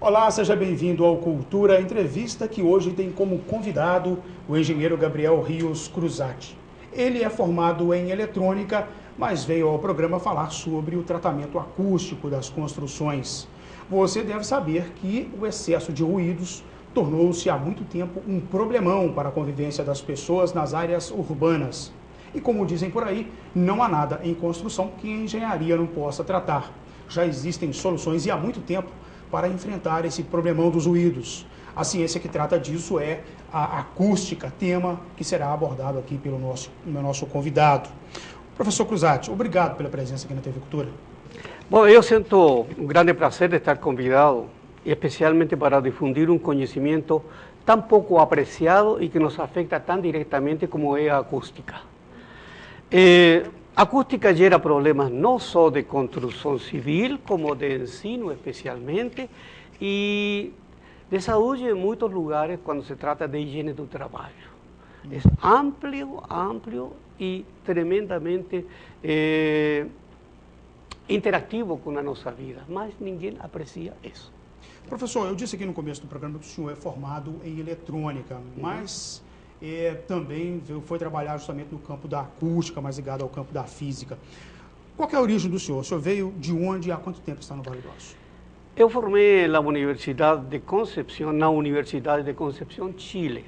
Olá, seja bem-vindo ao Cultura Entrevista, que hoje tem como convidado o engenheiro Gabriel Rios Cruzati. Ele é formado em eletrônica, mas veio ao programa falar sobre o tratamento acústico das construções. Você deve saber que o excesso de ruídos tornou-se há muito tempo um problemão para a convivência das pessoas nas áreas urbanas. E como dizem por aí, não há nada em construção que a engenharia não possa tratar. Já existem soluções e há muito tempo para enfrentar esse problemão dos ruídos. A ciência que trata disso é a acústica, tema que será abordado aqui pelo nosso convidado. Professor Cruzati, obrigado pela presença aqui na TV Cultura. Bom, eu sinto um grande prazer de estar convidado, especialmente para difundir um conhecimento tão pouco apreciado e que nos afeta tão diretamente como é a acústica. A acústica gera problemas não só de construção civil, como de ensino especialmente, e de saúde em muitos lugares quando se trata de higiene do trabalho. É amplo e tremendamente interativo com a nossa vida, mas ninguém aprecia isso. Professor, eu disse aqui no começo do programa que o senhor é formado em eletrônica, mas também foi trabalhar justamente no campo da acústica, mais ligado ao campo da física. Qual que é a origem do senhor? O senhor veio de onde e há quanto tempo está no Vale do Aço? Eu formei na Universidade de Concepción, Chile,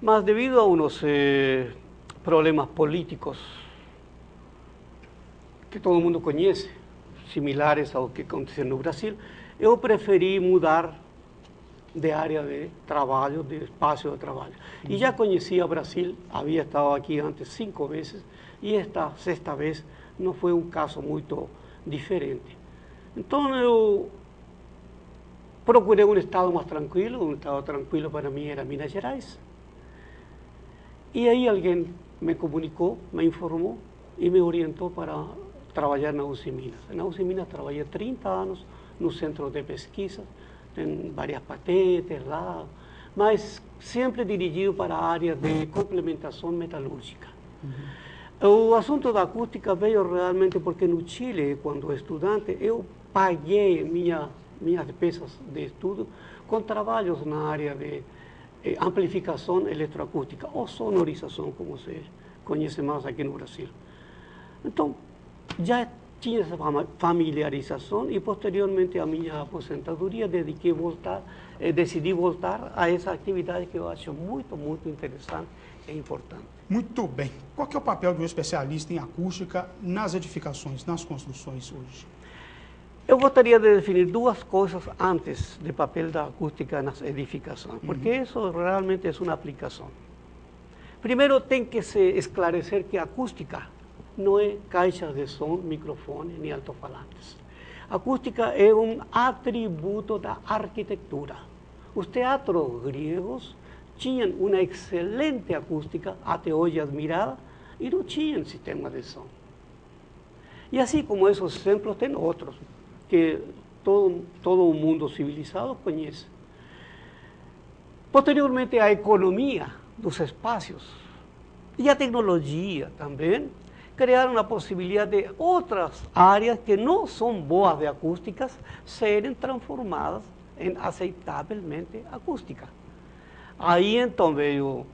mas devido a uns problemas políticos que todo mundo conhece, similares ao que aconteceu no Brasil, eu preferi mudar de área de trabalho, de espaço de trabalho. E já conhecia o Brasil, havia estado aqui antes 5 vezes, e esta sexta vez não foi um caso muito diferente. Então eu procurei um estado mais tranquilo, um estado tranquilo para mim era Minas Gerais. E aí alguém me comunicou, me informou e me orientou para trabalhar na USP Minas. Na USP Minas trabalhei 30 anos no centro de pesquisa, tem várias patentes lá, mas sempre dirigido para a área de complementação metalúrgica. O assunto da acústica veio realmente porque no Chile, quando estudante, eu paguei minhas despesas de estudo com trabalhos na área de amplificação eletroacústica, ou sonorização, como se conhece mais aqui no Brasil. Então, já tinha essa familiarização e, posteriormente, a minha aposentadoria, decidi voltar a essa atividade que eu acho muito interessante e importante. Muito bem. Qual que é o papel de um especialista em acústica nas edificações, nas construções hoje? Eu gostaria de definir duas coisas antes do papel da acústica nas edificações, porque isso realmente é uma aplicação. Primeiro, tem que se esclarecer que a acústica não é caixas de som, microfone, nem alto-falantes. A acústica é um atributo da arquitetura. Os teatros gregos tinham uma excelente acústica, até hoje admirada, e não tinham sistema de som. E assim como esses exemplos, tem outros, que todo o mundo civilizado conhece. Posteriormente, a economia dos espaços e a tecnologia também criaram a possibilidade de outras áreas que não são boas de acústicas serem transformadas em aceitavelmente acústica. Aí então veio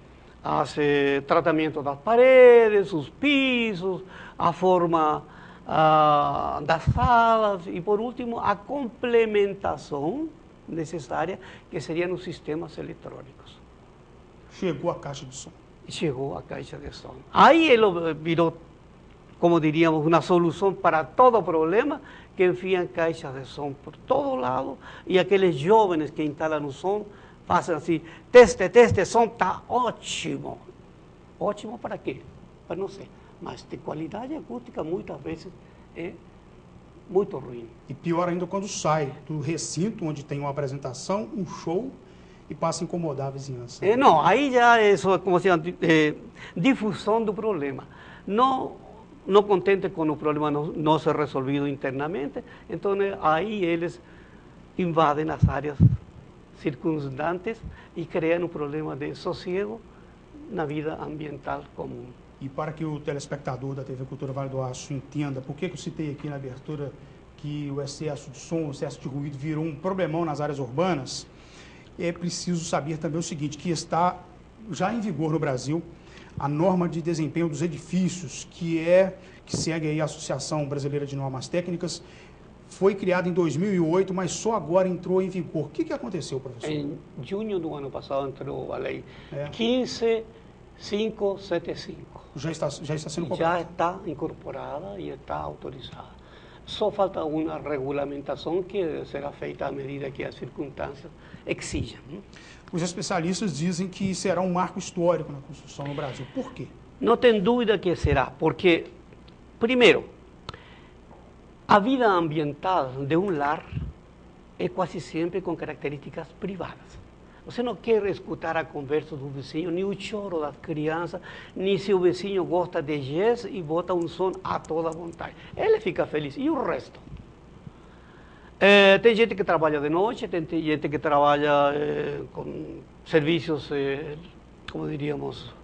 o tratamento das paredes, os pisos, a forma das salas e, por último, a complementação necessária, que seriam os sistemas eletrônicos. Chegou a caixa de som. Chegou a caixa de som. Aí ele virou, como diríamos, uma solução para todo problema, que enfiam caixas de som por todo lado, e aqueles jovens que instalam o som fazem assim: teste, som está ótimo. Ótimo para quê? Para não sei. Mas de qualidade acústica, muitas vezes, é muito ruim. E pior ainda quando sai do recinto onde tem uma apresentação, um show, e passa a incomodar a vizinhança. Não, aí já é como se difusão do problema. Não contente com o problema não ser resolvido internamente, então aí eles invadem as áreas circundantes e criam um problema de sossego na vida ambiental comum. E para que o telespectador da TV Cultura Vale do Aço entenda por que eu citei aqui na abertura que o excesso de som, o excesso de ruído virou um problemão nas áreas urbanas, é preciso saber também o seguinte, que está já em vigor no Brasil a norma de desempenho dos edifícios, que segue aí a Associação Brasileira de Normas Técnicas, foi criada em 2008, mas só agora entrou em vigor. O que aconteceu, professor? Em junho do ano passado entrou a lei 15575. Já está sendo cobrada. Já está incorporada e está autorizada. Só falta uma regulamentação que será feita à medida que as circunstâncias exijam. Os especialistas dizem que será um marco histórico na construção no Brasil. Por quê? Não tem dúvida que será, porque, primeiro, a vida ambiental de um lar é quase sempre com características privadas. Você não quer escutar a conversa do vizinho, nem o choro das crianças, nem se o vizinho gosta de jazz e bota um som a toda vontade. Ele fica feliz. E o resto? Tem gente que trabalha de noite, tem gente que trabalha com serviços, como diríamos...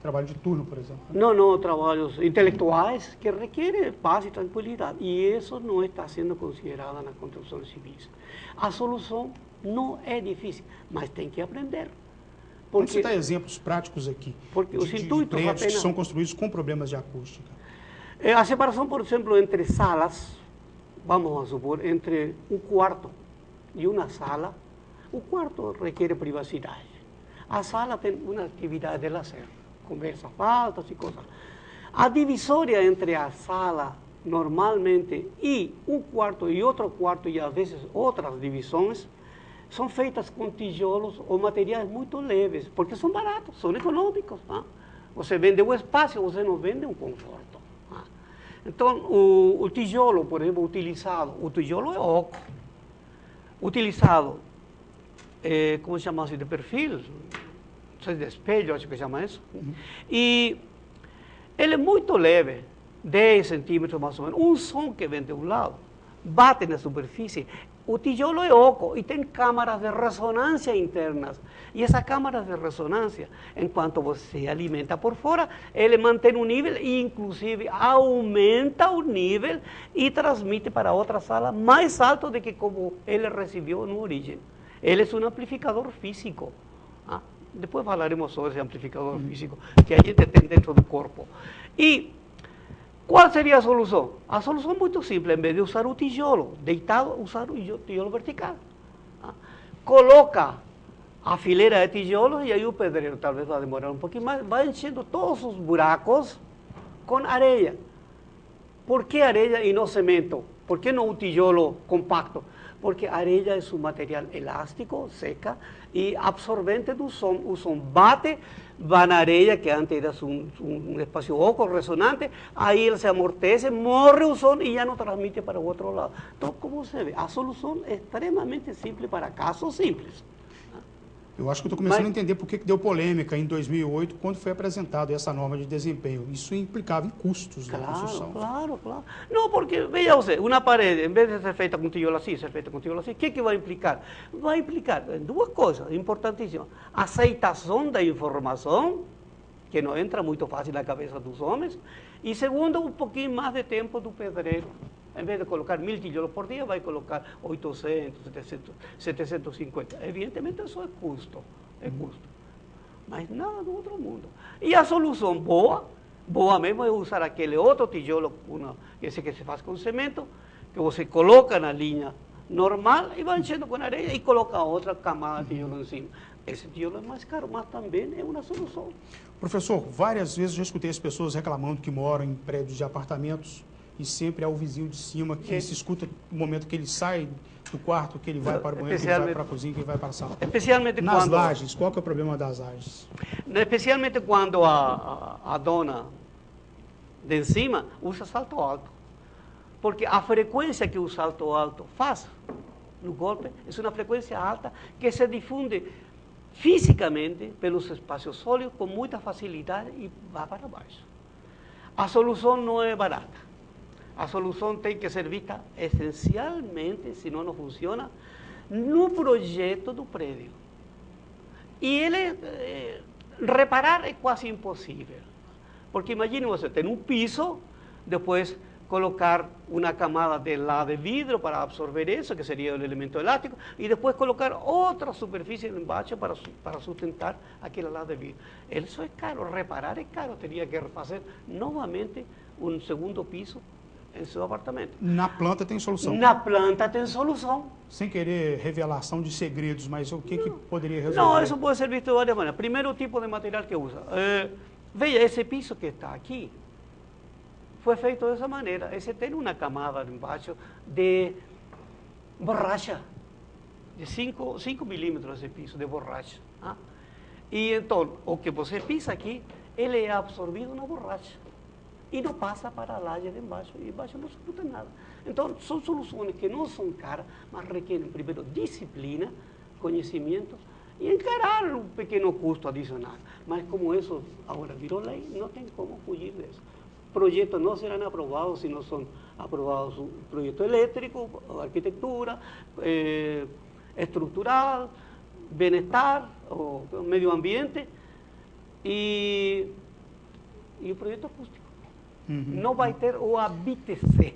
Trabalho de turno, por exemplo. Não, trabalhos intelectuais que requerem paz e tranquilidade. E isso não está sendo considerado na construção civil. A solução não é difícil, mas tem que aprender. Vamos citar exemplos práticos aqui, porque os intuitos prédios apenas... que são construídos com problemas de acústica. A separação, por exemplo, entre salas, vamos a supor, entre um quarto e uma sala, o quarto requer privacidade. A sala tem uma atividade de lazer. Conversas altas e coisas. A divisória entre a sala, normalmente, e um quarto e outro quarto, e às vezes outras divisões, são feitas com tijolos ou materiais muito leves, porque são baratos, são econômicos. Você vende um espaço, você não vende um conforto. Então, o tijolo, por exemplo, utilizado, o tijolo é oco, utilizado, como se chama assim, de perfil, de espelho, acho que chama isso. E ele é muito leve, 10 centímetros mais ou menos. Um som que vem de um lado, bate na superfície. O tijolo é oco e tem câmaras de ressonância internas. E essas câmaras de ressonância, enquanto você alimenta por fora, ele mantém um nível e, inclusive, aumenta o nível e transmite para outra sala mais alto do que como ele recebeu no origem. Ele é um amplificador físico. Depois falaremos sobre esse amplificador físico que a gente tem dentro do corpo. E qual seria a solução? A solução é muito simples. Em vez de usar o tijolo deitado, usar o tijolo vertical. Coloca a fileira de tijolos e aí o pedreiro, talvez vai demorar um pouquinho mais, vai enchendo todos os buracos com areia. Por que areia e não cimento? Por que não o tijolo compacto? Porque a areia é um material elástico, seca e absorvente do som. O som bate, vai na areia, que antes era um espaço oco, ressonante, aí ele se amortece, morre o som e já não transmite para o outro lado. Então, como você vê, a solução é extremamente simples para casos simples. Eu acho que estou começando a entender por que deu polêmica em 2008, quando foi apresentada essa norma de desempenho. Isso implicava em custos da construção. Claro. Não, porque, veja você, uma parede, em vez de ser feita com tijolo assim, ser feita com tijolo assim, o que vai implicar? Vai implicar duas coisas importantíssimas. Aceitação da informação, que não entra muito fácil na cabeça dos homens, e segundo, um pouquinho mais de tempo do pedreiro. Em vez de colocar 1000 tijolos por dia, vai colocar 800, 700, 750. Evidentemente, isso é custo. Mas nada do outro mundo. E a solução boa mesmo é usar aquele outro tijolo, esse que se faz com cimento, que você coloca na linha normal e vai enchendo com areia e coloca outra camada de tijolo em cima. Esse tijolo é mais caro, mas também é uma solução. Professor, várias vezes eu já escutei as pessoas reclamando que moram em prédios de apartamentos e sempre é o vizinho de cima que se escuta no momento que ele sai do quarto, que ele vai para o banheiro, que ele vai para a cozinha, que ele vai para a sala. Especialmente nas quando... lajes, qual que é o problema das lajes? Especialmente quando a dona de cima usa salto alto. Porque a frequência que o salto alto faz no golpe é uma frequência alta que se difunde fisicamente pelos espaços sólidos com muita facilidade e vai para baixo. A solução não é barata. A solução tem que ser vista essencialmente, senão não funciona, no projeto do prédio. E reparar é quase impossível. Porque imagine você ter um piso, Después colocar una camada de la de vidrio para absorber eso, que sería el elemento elástico, y después colocar otra superficie de embache para sustentar aquel lado de vidrio. Eso es caro, reparar es caro, tenía que hacer nuevamente un segundo piso em seu apartamento. Na planta tem solução. Na planta tem solução. Sem querer revelação de segredos, mas o que poderia resolver? Não, isso pode ser visto de várias maneiras. Primeiro, o tipo de material que usa. Veja, esse piso que está aqui foi feito dessa maneira. Esse tem uma camada embaixo de borracha, de 5 milímetros esse piso de borracha. Ah? E então, o que você pisa aqui, ele é absorvido na borracha. E não passa para a laje de embaixo, e embaixo não suporta nada. Então, são soluções que não são caras, mas requerem, primeiro, disciplina, conhecimento e encarar um pequeno custo adicional. Mas como isso agora virou lei, não tem como fugir disso. Projetos não serão aprovados se não são aprovados o projeto elétrico, arquitetura, estrutural, bem-estar, o meio ambiente e o projeto acústico. Não vai ter o ABTC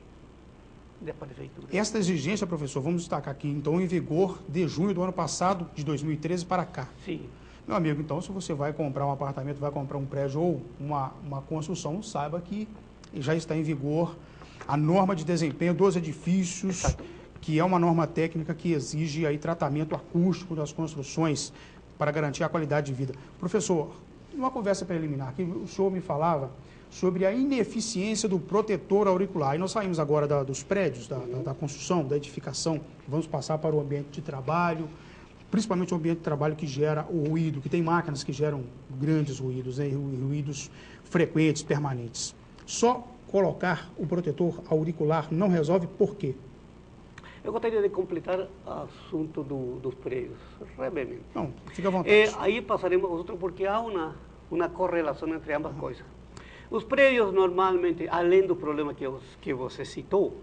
da prefeitura. Esta exigência, professor, vamos destacar aqui, então, em vigor de junho do ano passado, de 2013 para cá. Sim. Meu amigo, então, se você vai comprar um apartamento, vai comprar um prédio ou uma construção, saiba que já está em vigor a norma de desempenho dos edifícios, que é uma norma técnica que exige aí tratamento acústico das construções para garantir a qualidade de vida. Professor, numa conversa preliminar, que o senhor me falava sobre a ineficiência do protetor auricular. E nós saímos agora dos prédios, da construção, da edificação, vamos passar para o ambiente de trabalho, principalmente o ambiente de trabalho que gera o ruído, que tem máquinas que geram grandes ruídos, né, ruídos frequentes, permanentes. Só colocar o protetor auricular não resolve, por quê? Eu gostaria de completar o assunto dos prédios, brevemente. Não, fica à vontade. Aí passaremos a outro, porque há uma correlação entre ambas coisas. Os prédios, normalmente, além do problema que você citou,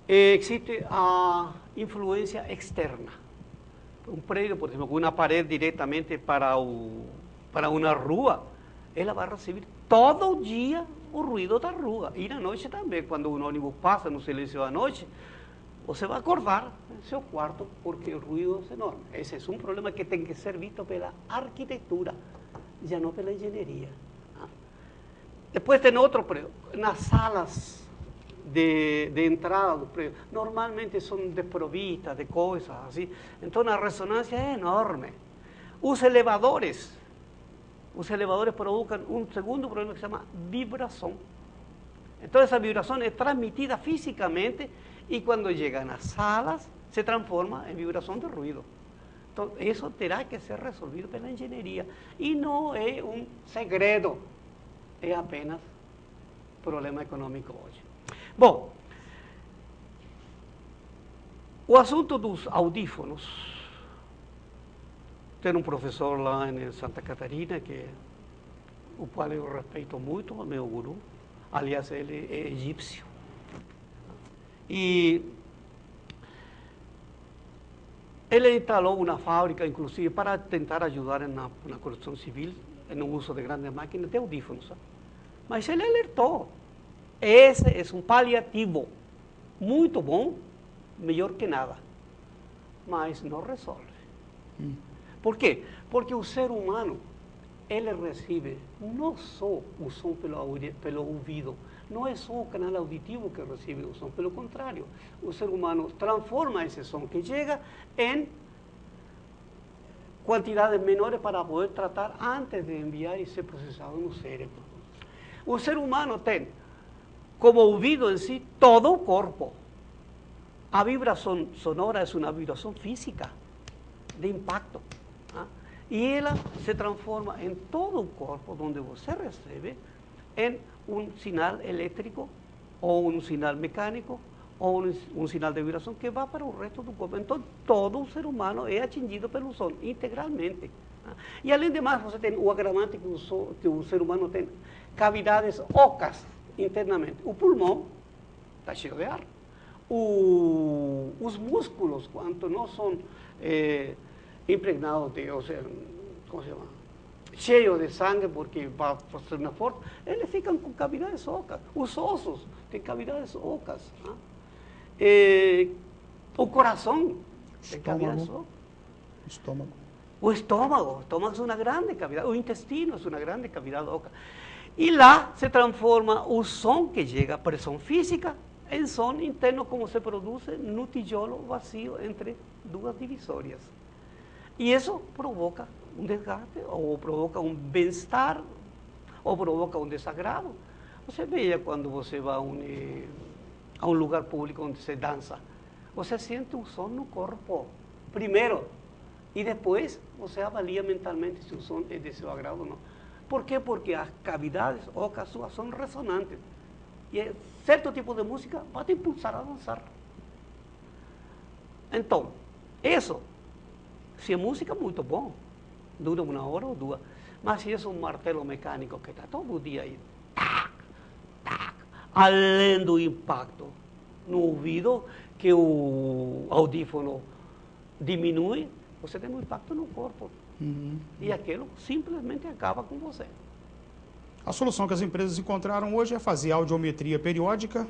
existe a influência externa. Um prédio, por exemplo, com uma parede diretamente para uma rua, ela vai receber todo dia o ruído da rua. E na noite também, quando um ônibus passa no silêncio da noite, você vai acordar em seu quarto porque o ruído é enorme. Esse é um problema que tem que ser visto pela arquitetura, já não pela engenharia. Depois tem outro prédio, nas salas de entrada do prédio, normalmente são desprovistas de coisas assim, então a ressonância é enorme. Os elevadores provocam um segundo problema que se chama vibração. Então essa vibração é transmitida fisicamente e quando chega nas salas se transforma em vibração de ruído. Então isso terá que ser resolvido pela engenharia e não é um segredo. É apenas problema econômico hoje. Bom, o assunto dos audífonos. Tem um professor lá em Santa Catarina, o qual eu respeito muito, o meu guru. Aliás, ele é egípcio. E ele instalou uma fábrica, inclusive, para tentar ajudar na construção civil, no uso de grandes máquinas de audífonos. Mas ele alertou, esse é um paliativo muito bom, melhor que nada, mas não resolve. Por quê? Porque o ser humano, ele recebe não só o som pelo ouvido, não é só o canal auditivo que recebe o som, pelo contrário, o ser humano transforma esse som que chega em quantidades menores para poder tratar antes de enviar e ser processado no cérebro. O ser humano tem como ouvido em si todo o corpo. A vibração sonora é uma vibração física, de impacto. E ela se transforma em todo o corpo, onde você recebe, em um sinal elétrico, ou um sinal mecânico, ou um sinal de vibração que vai para o resto do corpo. Então, todo o ser humano é atingido pelo som, integralmente. E, além de mais, você tem o agravante que o ser humano tem cavidades ocas internamente. O pulmão está cheio de ar. Os músculos, quando não são impregnados de, como se chama? cheio de sangue, porque vai fazer uma força, eles ficam com cavidades ocas. Os ossos têm cavidades ocas. O coração tem cavidades ocas. O estômago é uma grande cavidade. O intestino é uma grande cavidade oca. E lá se transforma o som que chega, a pressão física, em som interno, como se produz no tijolo vazio entre duas divisórias. E isso provoca um desgaste, ou provoca um bem-estar, ou provoca um desagrado. Você veja quando você vai a um lugar público onde se dança, você sente um som no corpo, primeiro, e depois você avalia mentalmente se o som é de seu agrado ou não. Por quê? Porque as cavidades ocas suas são ressonantes. E certo tipo de música vai te impulsar a dançar. Então, isso, se a música é muito bom, dura 1 hora ou 2, mas se é um martelo mecânico que está todo dia aí, tac, tac, além do impacto no ouvido, que o audífono diminui, você tem um impacto no corpo. E aquilo simplesmente acaba com você. A solução que as empresas encontraram hoje é fazer audiometria periódica,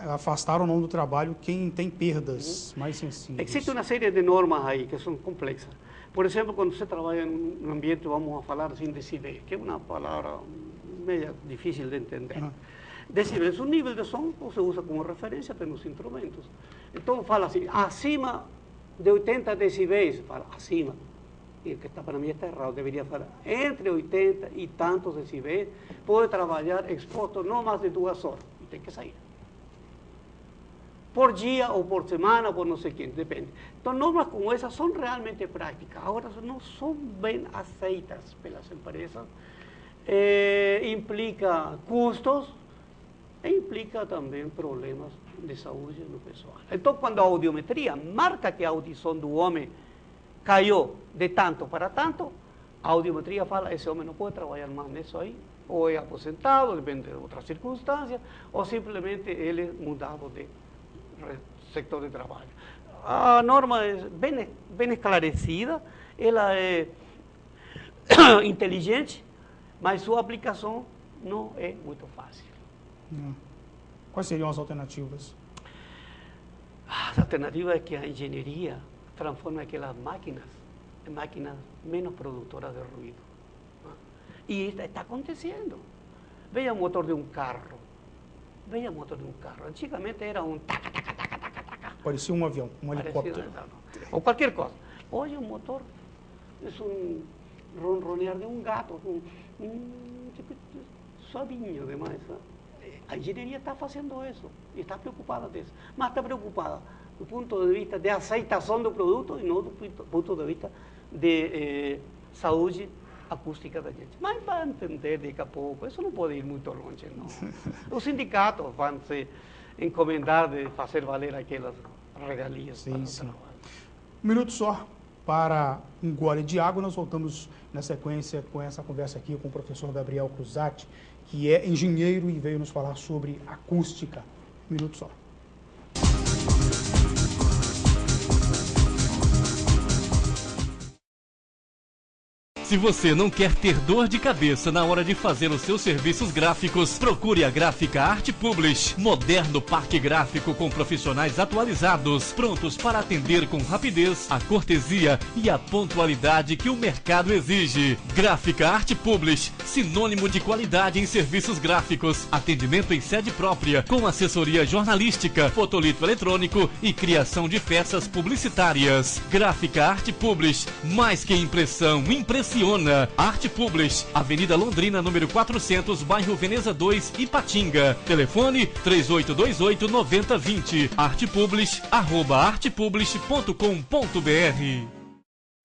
afastar ou não do trabalho quem tem perdas mais sensíveis. Existe uma série de normas aí que são complexas. Por exemplo, quando você trabalha em um ambiente, vamos a falar assim, decibéis, que é uma palavra meio difícil de entender. Decibéis é um nível de som que você usa como referência nos instrumentos. Então, fala assim, acima de 80 decibéis, fala acima, e o que está para mim está errado, deveria falar entre 80 e tantos decibéis, pode trabalhar exposto não mais de 2 horas, e tem que sair. Por dia, ou por semana, ou por não sei quem, depende. Então, normas como essas são realmente práticas, agora não são bem aceitas pelas empresas, implica custos, e implica também problemas de saúde no pessoal. Então, quando a audiometria marca que a audição do homem caiu de tanto para tanto, a audiometria fala, esse homem não pode trabalhar mais nisso aí, ou é aposentado, depende de outras circunstâncias, ou simplesmente ele é mudado de sector de trabalho. A norma é bem esclarecida, ela é inteligente, mas sua aplicação não é muito fácil. Quais seriam as alternativas? A alternativa é que a engenharia transforme aquelas máquinas em máquinas menos produtoras de ruído. E isso está acontecendo. Veja o motor de um carro. Veja o motor de um carro. Antigamente era um taca, taca, taca, taca, taca. Parecia um avião, um helicóptero. Ou qualquer coisa. Hoje o motor é um ronronear de um gato, tipo suavinho demais. A engenharia está fazendo isso, e está preocupada disso, mas está preocupada do ponto de vista de aceitação do produto e não do ponto de vista de saúde acústica da gente. Mas vai entender daqui a pouco, isso não pode ir muito longe, não. Os sindicatos vão se encomendar de fazer valer aquelas regalias. Sim, sim. Um minuto só para um gole de água, nós voltamos na sequência com essa conversa aqui com o professor Gabriel Cruzatti, que é engenheiro e veio nos falar sobre acústica. Um minuto só. Se você não quer ter dor de cabeça na hora de fazer os seus serviços gráficos, procure a Gráfica Arte Publish. Moderno parque gráfico com profissionais atualizados, prontos para atender com rapidez, a cortesia e a pontualidade que o mercado exige. Gráfica Arte Publish, sinônimo de qualidade em serviços gráficos. Atendimento em sede própria, com assessoria jornalística, fotolito eletrônico e criação de peças publicitárias. Gráfica Arte Publish, mais que impressão, impressiona. Arte Publish, Avenida Londrina, número 400, bairro Veneza 2, Ipatinga. Telefone 3828-9020. artepublish@artepublish.com.br.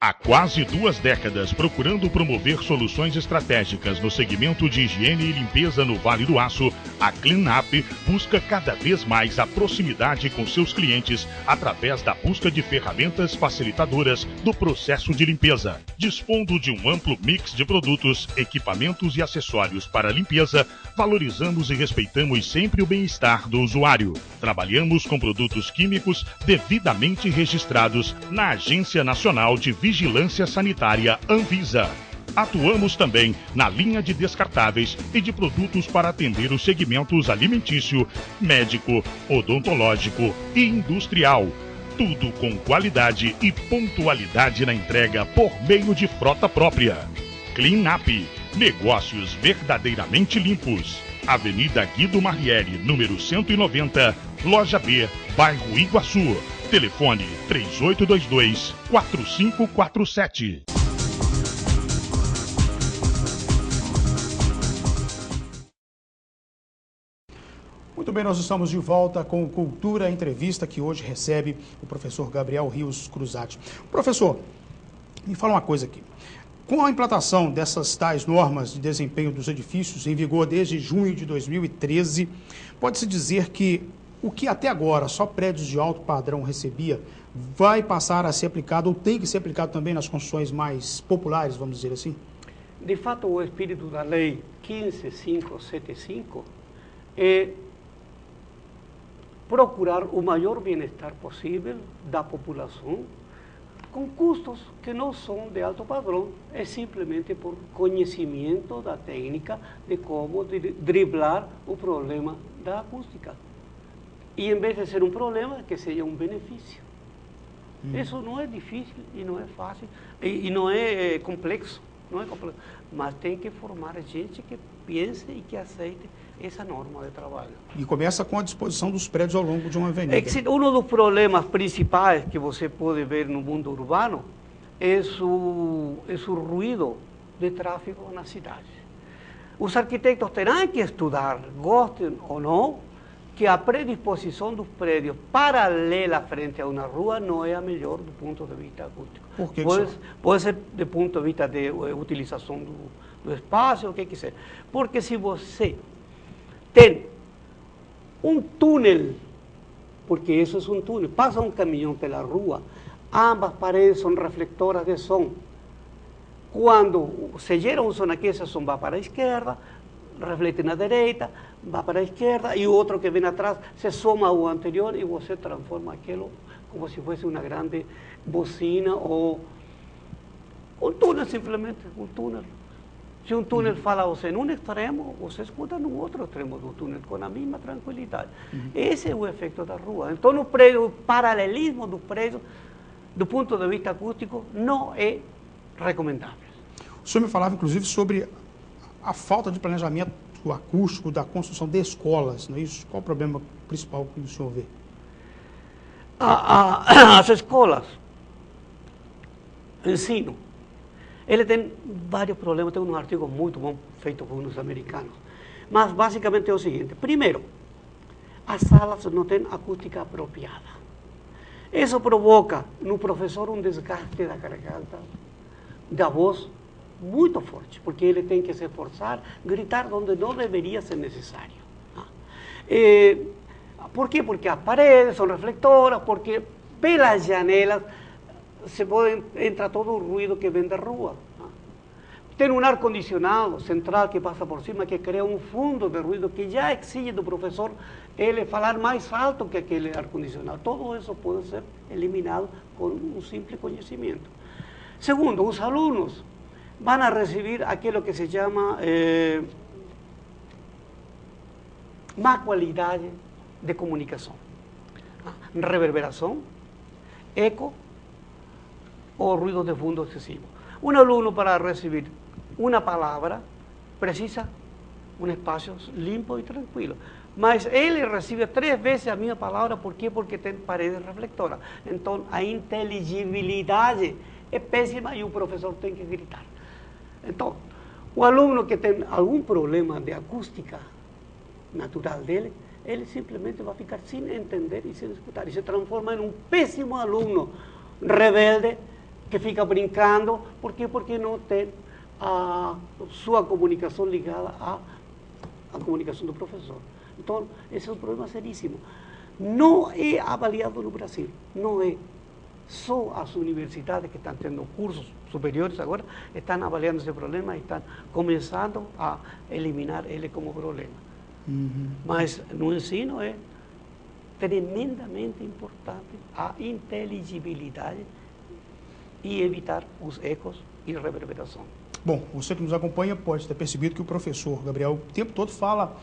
Há quase 2 décadas procurando promover soluções estratégicas no segmento de higiene e limpeza no Vale do Aço, a Cleanup busca cada vez mais a proximidade com seus clientes através da busca de ferramentas facilitadoras do processo de limpeza. Dispondo de um amplo mix de produtos, equipamentos e acessórios para limpeza, valorizamos e respeitamos sempre o bem-estar do usuário. Trabalhamos com produtos químicos devidamente registrados na Agência Nacional de Vigilância Vigilância Sanitária Anvisa. Atuamos também na linha de descartáveis e de produtos para atender os segmentos alimentício, médico, odontológico e industrial. Tudo com qualidade e pontualidade na entrega por meio de frota própria. Cleanup, negócios verdadeiramente limpos. Avenida Guido Marrieri, número 190, Loja B, bairro Iguaçu. Telefone 3822-4547. Muito bem, nós estamos de volta com o Cultura Entrevista, que hoje recebe o professor Gabriel Rios Cruzati. Professor, me fala uma coisa aqui. Com a implantação dessas tais normas de desempenho dos edifícios em vigor desde junho de 2013, pode-se dizer que o que até agora só prédios de alto padrão recebia vai passar a ser aplicado ou tem que ser aplicado também nas construções mais populares, vamos dizer assim? De fato, o espírito da lei 15575 é procurar o maior bem-estar possível da população com custos que não são de alto padrão, é simplesmente por conhecimento da técnica de como driblar o problema da acústica. E em vez de ser um problema, que seja um benefício. Isso não é difícil e não é fácil, e não é complexo, mas tem que formar gente que pense e que aceite essa norma de trabalho. E começa com a disposição dos prédios ao longo de uma avenida. Um dos problemas principais que você pode ver no mundo urbano é o ruído de tráfego na cidade. Os arquitetos terão que estudar, gostem ou não, que a predisposição dos prédios paralela frente a uma rua não é a melhor do ponto de vista acústico. Por que pode ser do ponto de vista de utilização do espaço, o que quiser. Porque se você tem um túnel, porque isso é um túnel, passa um caminhão pela rua, ambas paredes são reflectoras de som. Quando se gera um som aqui, esse som vai para a esquerda, reflete na direita, vai para a esquerda, e o outro que vem atrás se soma ao anterior e você transforma aquilo como se fosse uma grande bocina ou um túnel, simplesmente, um túnel. Se um túnel fala você num extremo, você escuta no outro extremo do túnel com a mesma tranquilidade. Esse é o efeito da rua. Então, o paralelismo do prédio, do ponto de vista acústico, não é recomendável. O senhor me falava, inclusive, sobre a falta de planejamento acústico da construção de escolas, não é isso? Qual o problema principal que o senhor vê? As escolas, ensino, ele tem vários problemas, tem um artigo muito bom feito por uns americanos, mas basicamente é o seguinte: primeiro, as salas não têm acústica apropriada. Isso provoca no professor um desgaste da garganta, da voz, muito forte, porque ele tem que se esforçar, gritar onde não deveria ser necessário. Por quê? Porque as paredes são reflectoras, porque pelas janelas se pode entrar todo o ruído que vem da rua. Tem um ar-condicionado central que passa por cima, que cria um fundo de ruído que já exige do professor ele falar mais alto que aquele ar-condicionado. Todo isso pode ser eliminado com um simples conhecimento. Segundo, os alunos van a recibir aquilo que se chama má qualidade de comunicação. Reverberação, eco ou ruído de fundo excessivo. Um aluno, para receber uma palavra, precisa um espaço limpo e tranquilo. Mas ele recebe 3 vezes a minha palavra, por quê? Porque tem paredes reflectoras. Então, a inteligibilidade é péssima e o professor tem que gritar. Então, o aluno que tem algum problema de acústica natural dele, ele simplesmente vai ficar sem entender e sem escutar. E se transforma em um péssimo aluno rebelde, que fica brincando. Por quê? Porque não tem a sua comunicação ligada à comunicação do professor. Então, esse é um problema seríssimo. Não é avaliado no Brasil, não é. Só as universidades que estão tendo cursos superiores agora estão avaliando esse problema e estão começando a eliminar ele como problema. Mas no ensino é tremendamente importante a inteligibilidade e evitar os ecos e reverberação. Bom, você que nos acompanha pode ter percebido que o professor Gabriel o tempo todo fala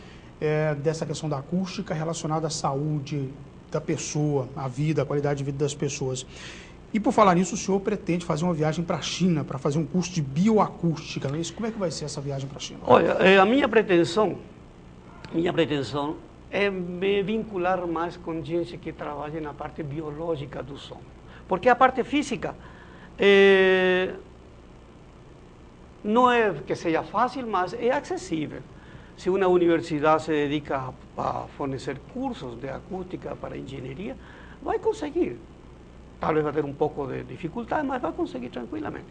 dessa questão da acústica relacionada à saúde da pessoa, à vida, à qualidade de vida das pessoas. E por falar nisso, o senhor pretende fazer uma viagem para a China, para fazer um curso de bioacústica, não é isso? Como é que vai ser essa viagem para a China? Olha, a minha pretensão é me vincular mais com gente que trabalha na parte biológica do som. Porque a parte física não é que seja fácil, mas é acessível. Se uma universidade se dedica a fornecer cursos de acústica para engenharia, vai conseguir. Talvez vai ter um pouco de dificuldade, mas vai conseguir tranquilamente.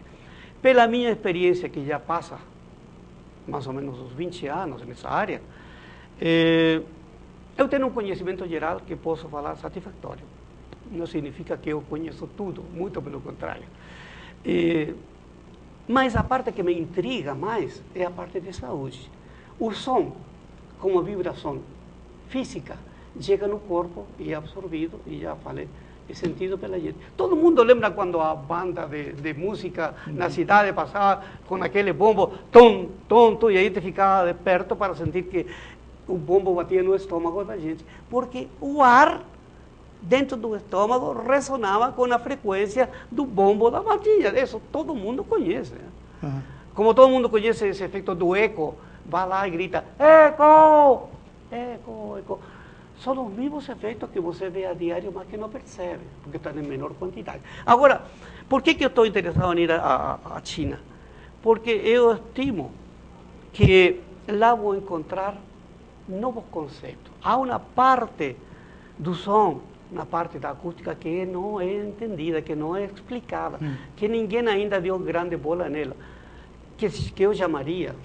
Pela minha experiência, que já passa mais ou menos uns 20 anos nessa área, eu tenho um conhecimento geral que posso falar satisfatório. Não significa que eu conheço tudo, muito pelo contrário. Mas a parte que me intriga mais é a parte de saúde. O som, como vibração física, chega no corpo e é absorvido, e já falei, é sentido pela gente. Todo mundo lembra quando a banda de música na cidade passava com aquele bombo, tom, tom, tom, e a gente ficava de perto para sentir que o bombo batia no estômago da gente. Porque o ar dentro do estômago ressonava com a frequência do bombo da batida. Isso todo mundo conhece. Né? Como todo mundo conhece esse efeito do eco, vai lá e grita, eco, eco, eco. São os mesmos efeitos que você vê a diário, mas que não percebe, porque estão em menor quantidade. Agora, por que eu estou interessado em ir à China? Porque eu estimo que lá vou encontrar novos conceitos. Há uma parte do som, na parte da acústica, que não é entendida, que não é explicada, que ninguém ainda deu grande bola nela, que eu chamaria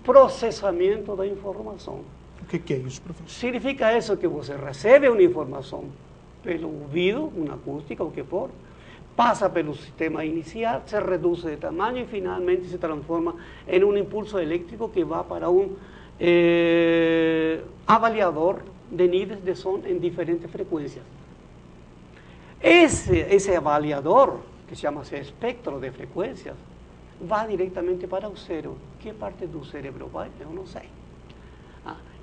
processamento da informação. O que é isso, professor? Significa isso que você recebe uma informação pelo ouvido, uma acústica, o que for, passa pelo sistema inicial, se reduz de tamanho e finalmente se transforma em um impulso elétrico que vai para um avaliador de níveis de som em diferentes frequências. Esse avaliador, que chama-se espectro de frequências, vai diretamente para o cérebro. Que parte do cérebro vai? Eu não sei.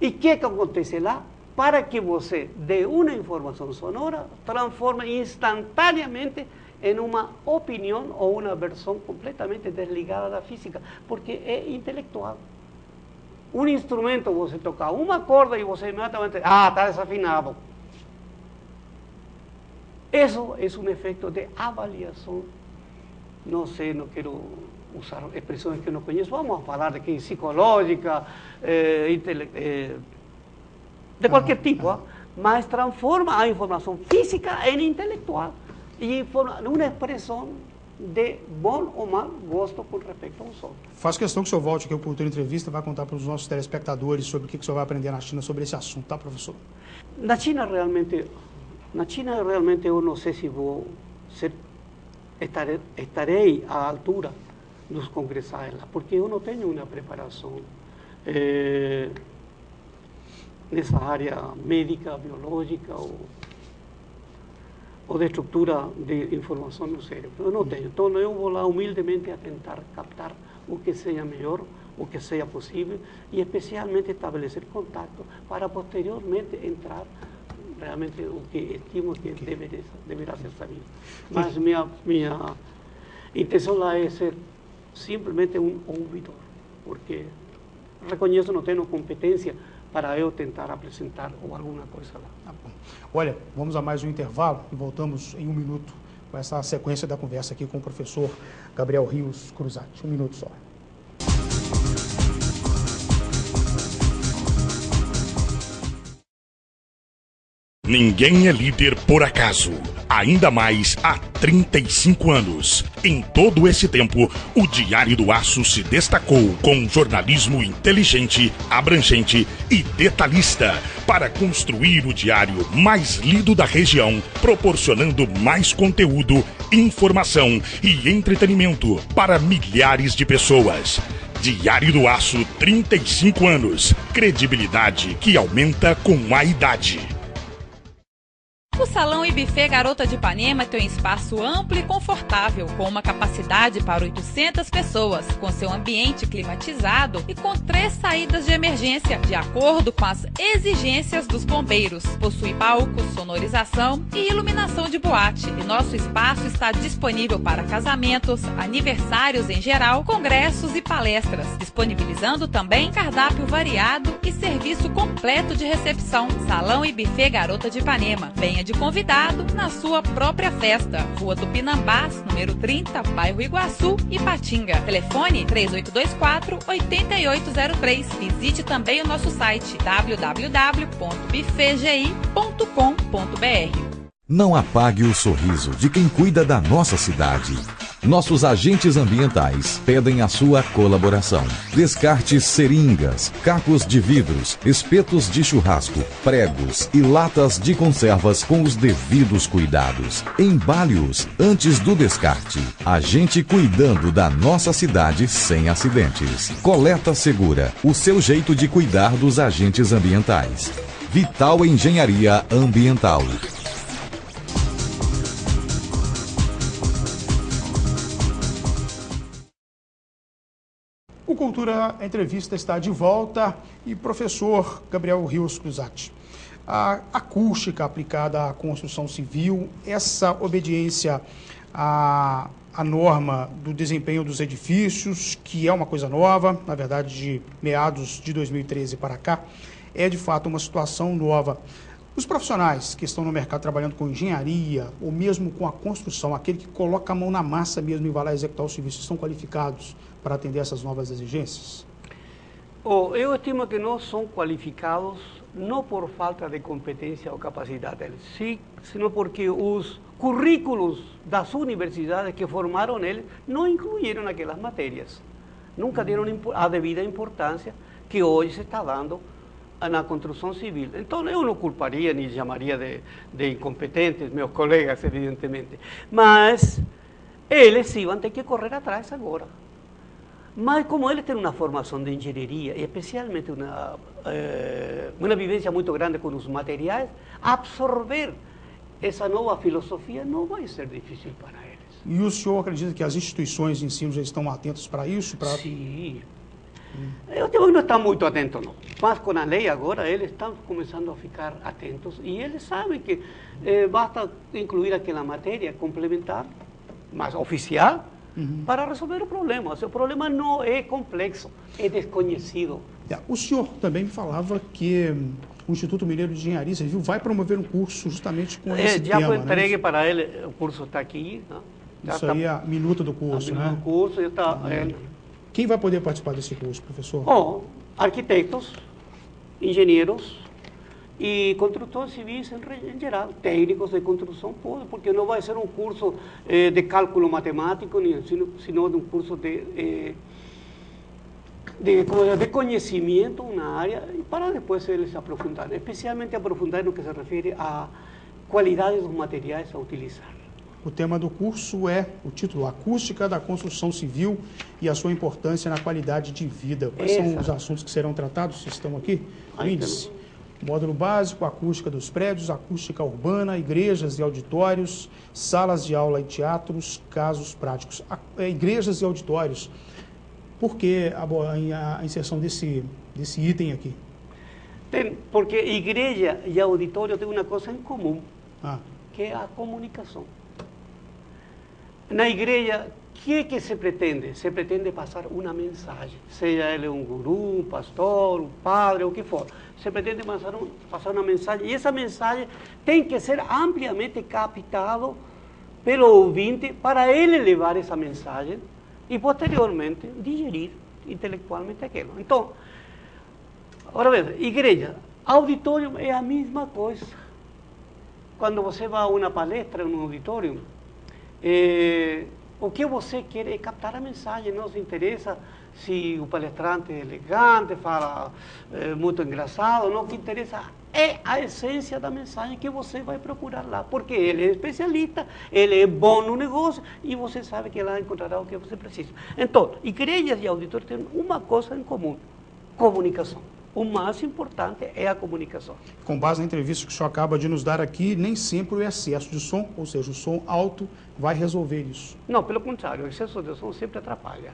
E o que acontece lá? Para que você dê uma informação sonora, transforma instantaneamente em uma opinião ou uma versão completamente desligada da física, porque é intelectual. Um instrumento, você tocar uma corda e você imediatamente, está desafinado. Isso é um efeito de avaliação. Não sei, não quero usar expressões que não conheço, vamos falar de que psicológica, de qualquer tipo, mas transforma a informação física em intelectual e uma expressão de bom ou mau gosto com respeito ao som. Faço questão que o senhor volte aqui ao Cultura Entrevista, vai contar para os nossos telespectadores sobre o que o senhor vai aprender na China sobre esse assunto, tá, professor? Na China realmente eu não sei se vou estarei à altura dos congressais lá, porque eu não tenho uma preparação nessa área médica, biológica ou de estrutura de informação no cérebro. Eu não tenho. Então eu vou lá humildemente a tentar captar o que seja melhor, o que seja possível e especialmente estabelecer contato para posteriormente entrar realmente o que estimo que deverá ser sabido. Mas minha intenção lá é ser simplesmente um ouvidor, porque reconheço não tenho competência para eu tentar apresentar ou alguma coisa lá. Tá bom. Olha, vamos a mais um intervalo e voltamos em 1 minuto com essa sequência da conversa aqui com o professor Gabriel Rios Cruzati. 1 minuto só. Ninguém é líder por acaso, ainda mais há 35 anos. Em todo esse tempo, o Diário do Aço se destacou com um jornalismo inteligente, abrangente e detalhista para construir o diário mais lido da região, proporcionando mais conteúdo, informação e entretenimento para milhares de pessoas. Diário do Aço, 35 anos. Credibilidade que aumenta com a idade. Salão e Buffet Garota de Ipanema tem um espaço amplo e confortável, com uma capacidade para 800 pessoas, com seu ambiente climatizado e com 3 saídas de emergência, de acordo com as exigências dos bombeiros. Possui palco, sonorização e iluminação de boate. E nosso espaço está disponível para casamentos, aniversários em geral, congressos e palestras, disponibilizando também cardápio variado e serviço completo de recepção. Salão e Buffet Garota de Ipanema. Venha de convidado na sua própria festa. Rua Tupinambás, número 30, bairro Iguaçu, Ipatinga. Telefone 3824-8803. Visite também o nosso site www.buffetgi.com.br. Não apague o sorriso de quem cuida da nossa cidade. Nossos agentes ambientais pedem a sua colaboração. Descarte seringas, cacos de vidros, espetos de churrasco, pregos e latas de conservas com os devidos cuidados. Embale-os antes do descarte. A gente cuidando da nossa cidade sem acidentes. Coleta Segura, o seu jeito de cuidar dos agentes ambientais. Vital Engenharia Ambiental. O Cultura Entrevista está de volta e professor Gabriel Rios Cruzati. A acústica aplicada à construção civil, essa obediência à norma do desempenho dos edifícios, que é uma coisa nova, na verdade de meados de 2013 para cá, é de fato uma situação nova. Os profissionais que estão no mercado trabalhando com engenharia ou mesmo com a construção, aquele que coloca a mão na massa mesmo e vai lá executar o serviço, estão qualificados para atender essas novas exigências? Eu estimo que não são qualificados não por falta de competência ou capacidade deles, sino porque os currículos das universidades que formaram eles não incluíram aquelas matérias. Nunca deram a devida importância que hoje se está dando na construção civil. Então, eu não culparia nem chamaria de incompetentes, meus colegas, evidentemente. Mas eles sim vão ter que correr atrás agora. Mas como eles têm uma formação de engenharia, e especialmente uma vivência muito grande com os materiais, absorver essa nova filosofia não vai ser difícil para eles. E o senhor acredita que as instituições de ensino já estão atentas para isso? Sim. Eu digo que não estão muito atentos, não. Mas com a lei agora, eles estão começando a ficar atentos e eles sabem que basta incluir aquela matéria complementar, mas oficial, para resolver o problema. O seu problema não é complexo, é desconhecido. O senhor também me falava que o Instituto Mineiro de Engenharia Civil vai promover um curso justamente com esse já tema. Já foi entregue para ele, o curso está aqui. Né? Isso aí é a minuta do curso, né? O curso está... Quem vai poder participar desse curso, professor? Arquitetos, engenheiros e construtores civis em geral, técnicos de construção, porque não vai ser um curso de cálculo matemático, sino um curso de conhecimento na área, para depois eles aprofundarem, especialmente aprofundar no que se refere à qualidade dos materiais a utilizar. O tema do curso é o título Acústica da Construção Civil e a sua importância na qualidade de vida. Quais são os assuntos que serão tratados? Vocês estão aqui? O índice. Módulo básico, acústica dos prédios, acústica urbana, igrejas e auditórios, salas de aula e teatros, casos práticos. Igrejas e auditórios. Por que a inserção desse item aqui? Porque igreja e auditório têm uma coisa em comum, que é a comunicação. Na igreja, o que se pretende? Se pretende passar uma mensagem, seja ele um guru, um pastor, um padre, o que for. Se pretende passar uma mensagem, e essa mensagem tem que ser ampliamente captada pelo ouvinte para ele levar essa mensagem e, posteriormente, digerir intelectualmente aquilo. Então, agora veja, igreja, auditório é a mesma coisa. Quando você vai a uma palestra, um auditório, o que você quer é captar a mensagem, não se interessa se o palestrante é elegante, fala muito engraçado, não, o que interessa é a essência da mensagem que você vai procurar lá, porque ele é especialista, ele é bom no negócio e você sabe que lá encontrará o que você precisa. Então, igrejas e auditórios têm uma coisa em comum, comunicação. o mais importante é a comunicação. Com base na entrevista que o senhor acaba de nos dar aqui, nem sempre o excesso de som, ou seja, o som alto, vai resolver isso. Não, pelo contrário, o excesso de som sempre atrapalha.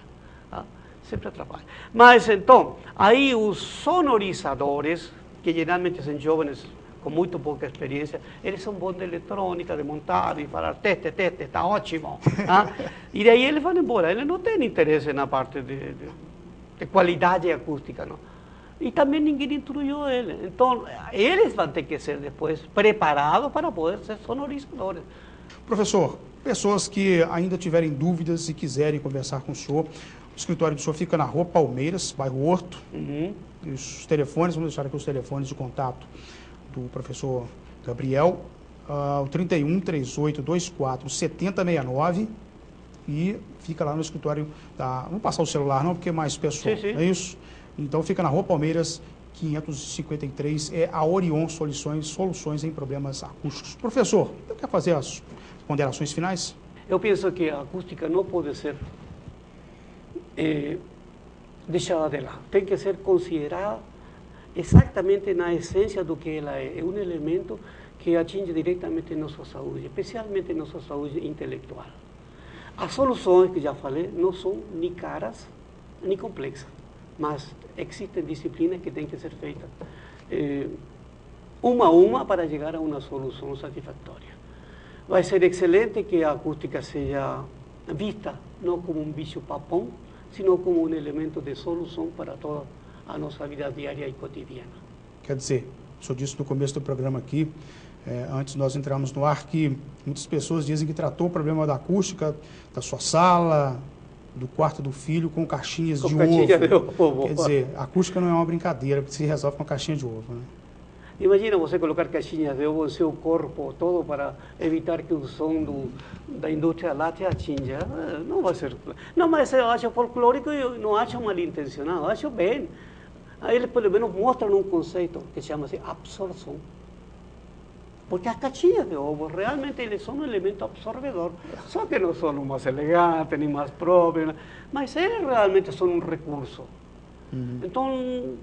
Tá? Sempre atrapalha. Mas, então, aí os sonorizadores, que geralmente são jovens com muito pouca experiência, eles são bons de eletrônica, de montar e falar teste, está ótimo. Tá? E daí eles vão embora, eles não têm interesse na parte de qualidade acústica, não. E também ninguém instruiu eles. Então, eles vão ter que ser depois preparados para poder ser sonorizadores. Professor, pessoas que ainda tiverem dúvidas e quiserem conversar com o senhor, o escritório do senhor fica na Rua Palmeiras, bairro Horto. E os telefones, vamos deixar aqui os telefones de contato do professor Gabriel, o 31 38 24 7069, e fica lá no escritório da... Vamos passar o celular não, porque é mais pessoal, sim. É isso? Então fica na Rua Palmeiras, 553, é a Orion Soluções em Problemas Acústicos. Professor, eu quero fazer as ponderações finais? Eu penso que a acústica não pode ser deixada de lado. Tem que ser considerada exatamente na essência do que ela é. É um elemento que atinge diretamente nossa saúde, especialmente nossa saúde intelectual. As soluções que já falei não são nem caras, nem complexas, mas existem disciplinas que têm que ser feitas uma a uma para chegar a uma solução satisfatória. Vai ser excelente que a acústica seja vista não como um bicho-papão, sino como um elemento de solução para toda a nossa vida diária e cotidiana. Quer dizer, o senhor disse no começo do programa aqui, antes de nós entrarmos no ar, que muitas pessoas dizem que tratou o problema da acústica da sua sala, do quarto do filho, com caixinhas de ovo. Quer dizer, a acústica não é uma brincadeira, porque se resolve com uma caixinha de ovo, né? Imagina você colocar caixinhas de ovo no seu corpo todo para evitar que o som da indústria láctea atinja. Não vai ser... Não, mas eu acho folclórico e eu não acho mal intencionado, eu acho bem. Aí eles pelo menos mostram um conceito que chama-se absorção. Porque as caixinhas de ovo realmente eles são um elemento absorvedor. Só que não são mais elegantes, nem mais próprios, mas eles realmente são um recurso. Então,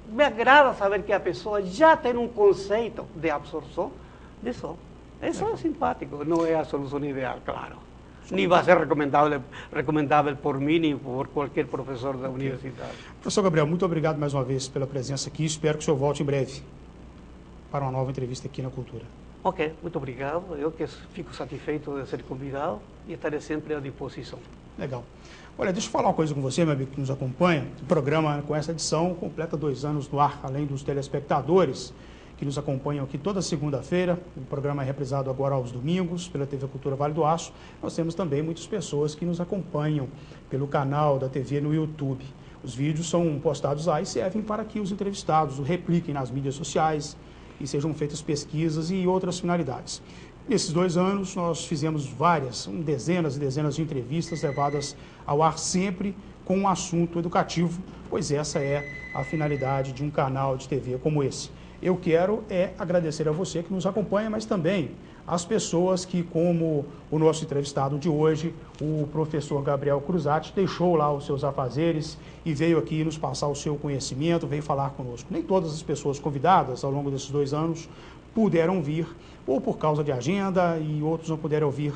me agrada saber que a pessoa já tem um conceito de absorção de som. Isso é simpático, não é a solução ideal, claro. Nem vai ser recomendável por mim nem por qualquer professor da universidade. Professor Gabriel, muito obrigado mais uma vez pela presença aqui. Espero que o senhor volte em breve para uma nova entrevista aqui na Cultura. Ok, muito obrigado. Eu que fico satisfeito de ser convidado e estarei sempre à disposição. Legal. Olha, deixa eu falar uma coisa com você, meu amigo que nos acompanha. O programa, com essa edição, completa 2 anos no ar, além dos telespectadores que nos acompanham aqui toda segunda-feira. O programa é reprisado agora aos domingos pela TV Cultura Vale do Aço. Nós temos também muitas pessoas que nos acompanham pelo canal da TV no YouTube. Os vídeos são postados lá e servem para que os entrevistados o repliquem nas mídias sociais e sejam feitas pesquisas e outras finalidades. Nesses 2 anos, nós fizemos dezenas e dezenas de entrevistas levadas ao ar sempre com um assunto educativo, pois essa é a finalidade de um canal de TV como esse. Eu quero agradecer a você que nos acompanha, mas também às pessoas que, como o nosso entrevistado de hoje, o professor Gabriel Cruzatti, deixou lá os seus afazeres e veio aqui nos passar o seu conhecimento, veio falar conosco. Nem todas as pessoas convidadas ao longo desses 2 anos puderam vir, ou por causa de agenda, e outros não puderam vir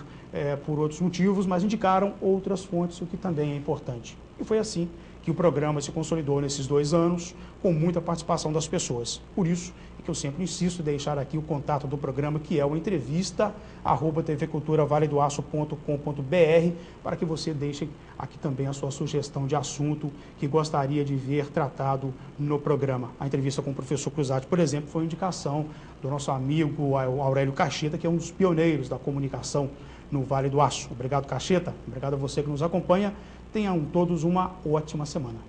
por outros motivos, mas indicaram outras fontes, o que também é importante. E foi assim que o programa se consolidou nesses 2 anos, com muita participação das pessoas. Por isso é que eu sempre insisto em deixar aqui o contato do programa, que é o entrevista@tvculturavaledoaço.com.br, para que você deixe aqui também a sua sugestão de assunto que gostaria de ver tratado no programa. A entrevista com o professor Cruzatti, por exemplo, foi uma indicação do nosso amigo Aurélio Cacheta, que é um dos pioneiros da comunicação no Vale do Aço. Obrigado, Cacheta. Obrigado a você que nos acompanha. Tenham todos uma ótima semana.